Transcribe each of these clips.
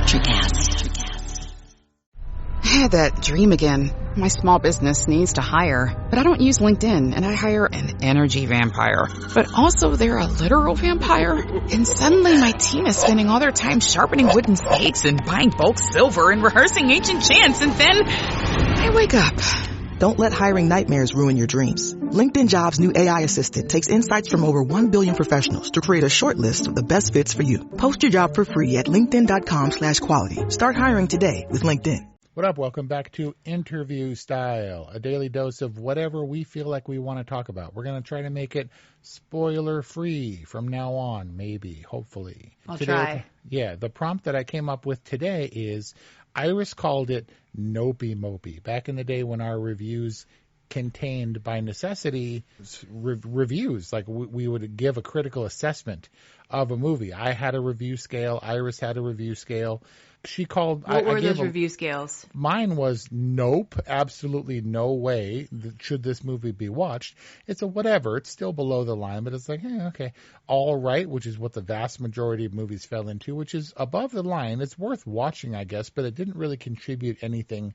I had that dream again. My small business needs to hire, but I don't use LinkedIn, and I hire an energy vampire. But also they're a literal vampire. And suddenly my team is spending all their time sharpening wooden stakes and buying bulk silver and rehearsing ancient chants, and then I wake up. Don't let hiring nightmares ruin your dreams. LinkedIn Jobs' new AI assistant takes insights from over 1 billion professionals to create a short list of the best fits for you. Post your job for free at linkedin.com/quality. Start hiring today with LinkedIn. What up? Welcome back to Interview Style, a daily dose of whatever we feel like we want to talk about. We're going to try to make it spoiler-free from now on, maybe, hopefully. I'll try. Yeah, the prompt that I came up with today is, Iris called it Nopey Mopey. Back in the day when our reviews contained, by necessity, reviews, like we would give a critical assessment of a movie. I had a review scale. Iris had a review scale. She called. What were those review scales? Mine was nope, absolutely no way should this movie be watched. It's a whatever. It's still below the line, but it's like, okay. All right, which is what the vast majority of movies fell into, which is above the line. It's worth watching, I guess, but it didn't really contribute anything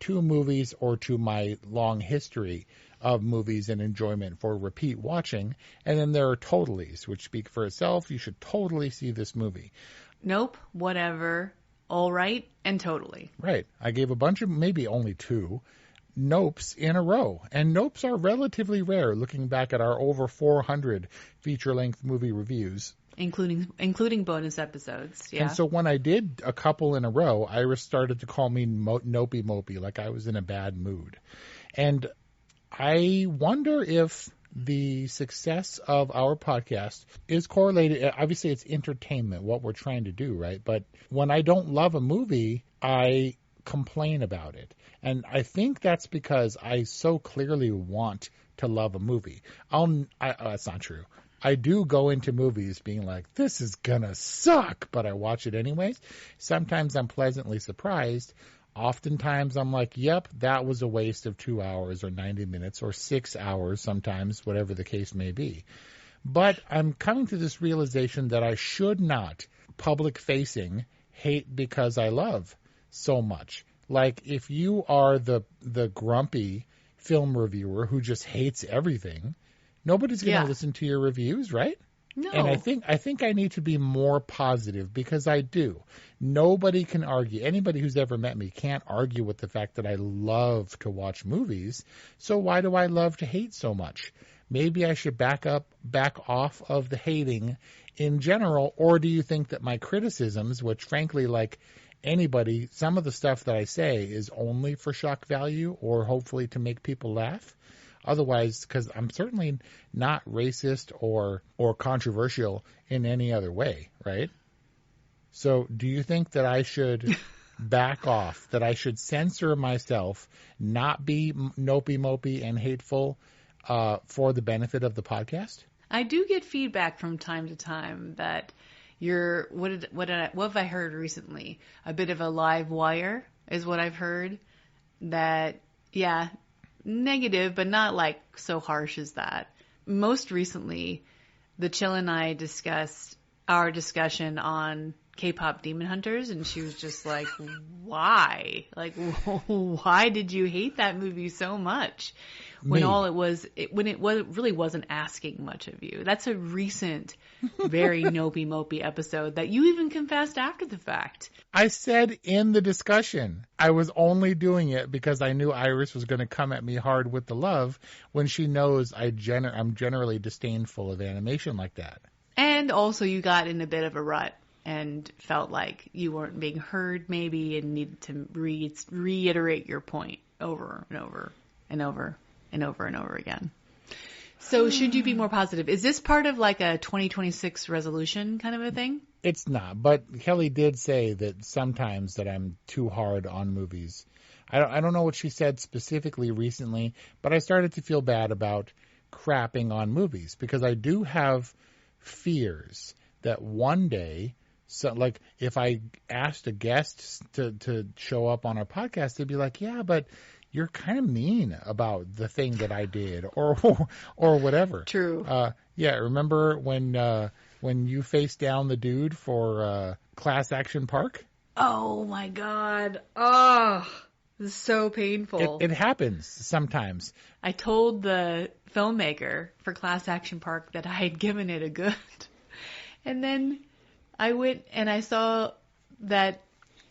to movies or to my long history of movies and enjoyment for repeat watching. And then there are totallys, which speak for itself. You should totally see this movie. Nope, whatever, all right, and totally. Right. I gave a bunch of, maybe only 2, nopes in a row. And nopes are relatively rare, looking back at our over 400 feature-length movie reviews. Including bonus episodes, yeah. And so when I did a couple in a row, Iris started to call me Nopey Mopey, like I was in a bad mood. And I wonder if the success of our podcast is correlated. Obviously, it's entertainment, what we're trying to do, right? But when I don't love a movie, I complain about it. And I think that's because I so clearly want to love a movie. That's not true. I do go into movies being like, this is gonna suck, but I watch it anyways. Sometimes I'm pleasantly surprised. Oftentimes I'm like, yep, that was a waste of 2 hours or 90 minutes or 6 hours sometimes, whatever the case may be. But I'm coming to this realization that I should not, public-facing, hate because I love so much. Like, if you are the grumpy film reviewer who just hates everything, nobody's going to listen to your reviews, right? No. And I think I need to be more positive because I do. Nobody can argue. Anybody who's ever met me can't argue with the fact that I love to watch movies. So why do I love to hate so much? Maybe I should back off of the hating in general, or do you think that my criticisms, which frankly, like anybody, some of the stuff that I say is only for shock value or hopefully to make people laugh? Otherwise, because I'm certainly not racist or controversial in any other way, right? So do you think that I should back off, that I should censor myself, not be nopey mopey and hateful for the benefit of the podcast? I do get feedback from time to time that you're, what have I heard recently? A bit of a live wire is what I've heard. That, yeah, negative, but not like so harsh as that. Most recently, the Chill and I discussed our discussion on K-pop Demon Hunters, and she was just like, why? Like, why did you hate that movie so much? When it really wasn't asking much of you. That's a recent, very Nopey Mopey episode that you even confessed after the fact. I said in the discussion, I was only doing it because I knew Iris was going to come at me hard with the love when she knows I'm generally disdainful of animation like that. And also you got in a bit of a rut and felt like you weren't being heard maybe and needed to reiterate your point over and over and over and over and over again. So should you be more positive? Is this part of like a 2026 resolution kind of a thing? It's not, but Kelly did say that sometimes that I'm too hard on movies. I don't know what she said specifically recently, but I started to feel bad about crapping on movies because I do have fears that one day, so like if I asked a guest to show up on our podcast, they'd be like, yeah, but you're kind of mean about the thing that I did or whatever. True. Yeah. Remember when you faced down the dude for Class Action Park? Oh my God. Oh, this is so painful. It happens sometimes. I told the filmmaker for Class Action Park that I had given it a good. And then I went and I saw that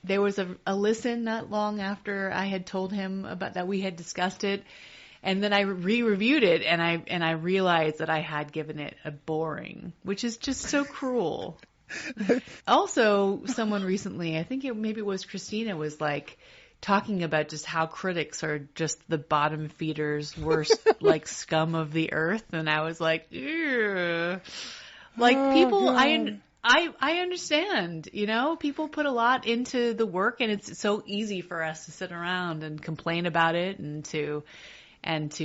there was a listen not long after I had told him about that we had discussed it. And then I re-reviewed it and I realized that I had given it a boring, which is just so cruel. Also, someone recently, I think maybe it was Christina, was like talking about just how critics are just the bottom feeders, worst like scum of the earth. And I was like, ew. Like people, I understand, you know, people put a lot into the work and it's so easy for us to sit around and complain about it and to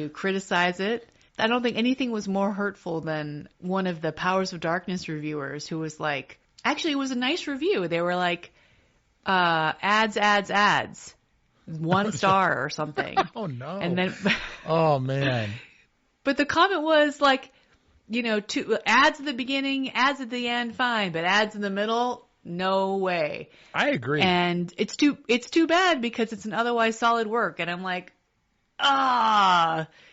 criticize it. I don't think anything was more hurtful than one of the Powers of Darkness reviewers who was like, actually it was a nice review. They were like, ads, 1 star or something. Oh no. And then, oh man. But the comment was like, you know, ads at the beginning, ads at the end, fine, but ads in the middle, no way. I agree. And it's too bad because it's an otherwise solid work. And I'm like,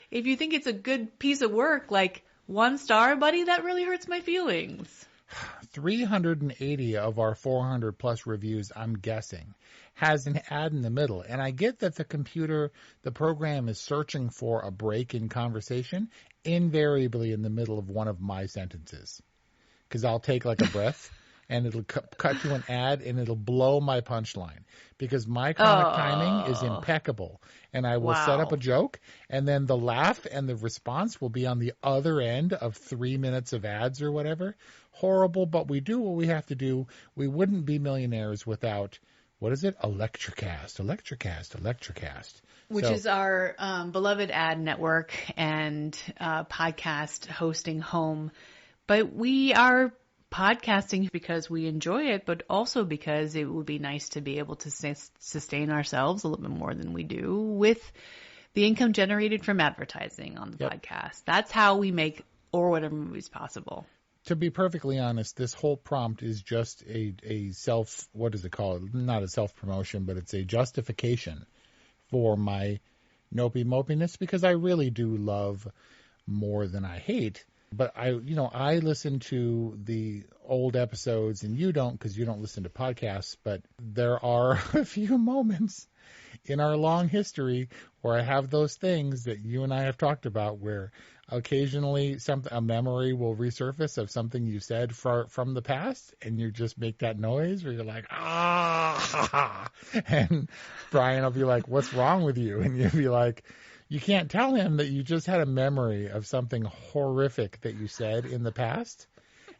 if you think it's a good piece of work, like 1 star, buddy, that really hurts my feelings. 380 of our 400 plus reviews, I'm guessing, has an ad in the middle. And I get that the program is searching for a break in conversation, invariably in the middle of one of my sentences. Because I'll take like a breath and it'll cut to an ad and it'll blow my punchline. Because my comic timing is impeccable. And I will set up a joke and then the laugh and the response will be on the other end of 3 minutes of ads or whatever. Horrible, but we do what we have to do. We wouldn't be millionaires without, what is it? Electrocast. Which is our beloved ad network and podcast hosting home. But we are podcasting because we enjoy it, but also because it would be nice to be able to sustain ourselves a little bit more than we do with the income generated from advertising on the podcast. That's how we make Or Whatever movies possible. To be perfectly honest, this whole prompt is just a self, what does it call it? Not a self-promotion, but it's a justification for my Nopey Mopiness because I really do love more than I hate. But I listen to the old episodes and you don't because you don't listen to podcasts, but there are a few moments in our long history where I have those things that you and I have talked about where occasionally a memory will resurface of something you said from the past and you just make that noise where you're like, and Brian will be like, what's wrong with you? And you'll be like, you can't tell him that you just had a memory of something horrific that you said in the past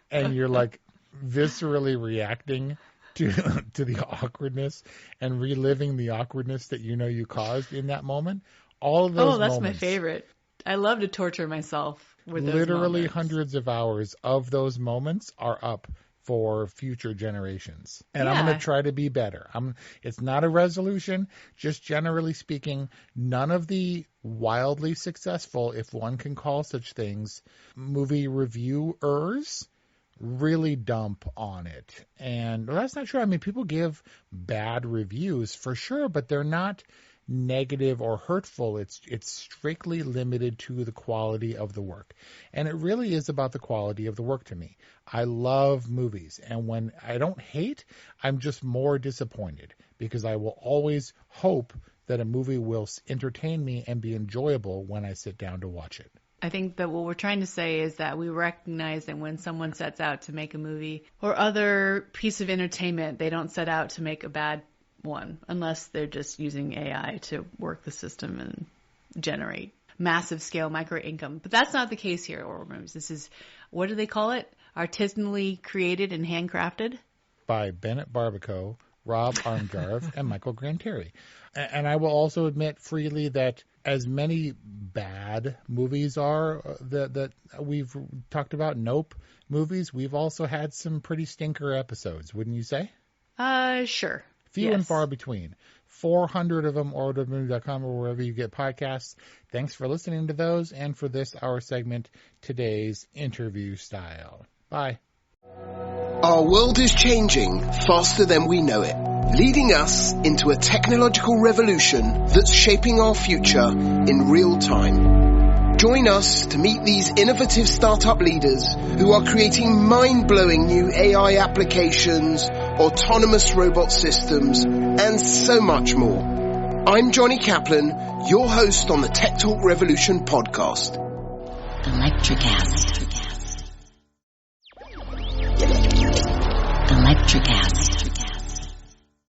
and you're like viscerally reacting to the awkwardness and reliving the awkwardness that you caused in that moment. All of those moments. Oh, that's my favorite. I love to torture myself with those literally moments. Hundreds of hours of those moments are up for future generations. And I'm going to try to be better. It's not a resolution, just generally speaking, none of the wildly successful, if one can call such things, movie reviewers really dump on it. And that's not true. I mean, people give bad reviews for sure, but they're not negative or hurtful. It's strictly limited to the quality of the work. And it really is about the quality of the work to me. I love movies. And when I don't hate, I'm just more disappointed because I will always hope that a movie will entertain me and be enjoyable when I sit down to watch it. I think that what we're trying to say is that we recognize that when someone sets out to make a movie or other piece of entertainment, they don't set out to make a bad one unless they're just using AI to work the system and generate massive scale micro income. But that's not the case here at Oral Movies. This is, what do they call it? Artisanally created and handcrafted? By Bennett Barbaco, Rob Armjarv, and Michael Granteri. And I will also admit freely that as many bad movies are that we've talked about, Nope movies, we've also had some pretty stinker episodes, wouldn't you say? Sure. Few and far between. 400 of them, orwhatevermovie.com or wherever you get podcasts. Thanks for listening to those and for this, our segment, Today's Interview Style. Bye. Our world is changing faster than we know it. leading us into a technological revolution that's shaping our future in real time. Join us to meet these innovative startup leaders who are creating mind-blowing new AI applications, autonomous robot systems, and so much more. I'm Johnny Kaplan, your host on the Tech Talk Revolution podcast. Electricast.